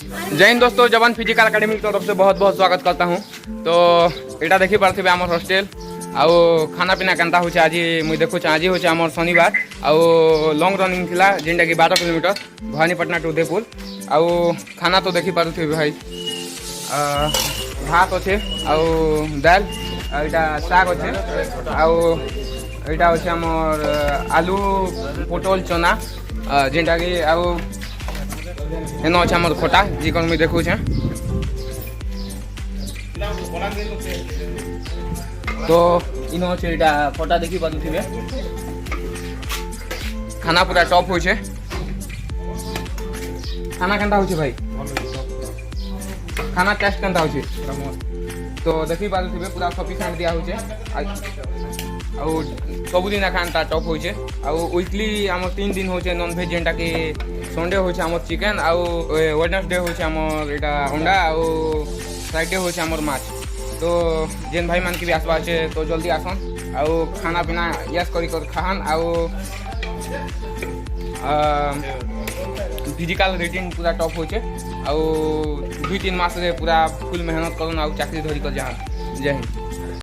जय हिंद दोस्तों, जवान फिजिकल एकेडमी की तरफ से बहुत बहुत स्वागत करता हूँ। तो यहाँ देखी पारे आम हॉस्टेल आउ खाना पीना केनता हो आज मुझे देखुँ। आज हूँ आम शनिवार आउ लंग रनिंग थिला जेनटा कि 12 किलोमीटर भवानीपाटना टू उदयपुर। आउ खाना तो देखी पारे भाई भात अच्छे आउ दाल यहाँ शाग अच्छे आउ यहाँ अच्छे आमर आलू पोटल चना जेनटा कि आउ एन अच्छे आमर खटा जी कौन मुझे देखुँ। तो इन अच्छे यहाँ खटा देखी पारे खाना पूरा टॉप हो खाना केनता हो भाई खाना टेस्ट केनता हो तो देखी पारे पूरा सफिशिएंट दिया होचे सबुदिन खाना टॉप होचे। वीकली आम 3 दिन होचे नॉन भेज जेनटा कि संडे होचे आम चिकेन आउ वेडनेसडे होचे आमर एटा अंडा आउ फ्राइडे होचे आमर माछ। तो जेन भाई मान के भी आसवा अच्छे तो जल्दी आसन आउ खाना पीना यस करी कर खान आउ फिजिकल रूटीन पूरा टॉप होचे आउ 2-3 मास रे पूरा फुल मेहनत करन आउ चाकरी धरी कर जहाँ। जय हिंद।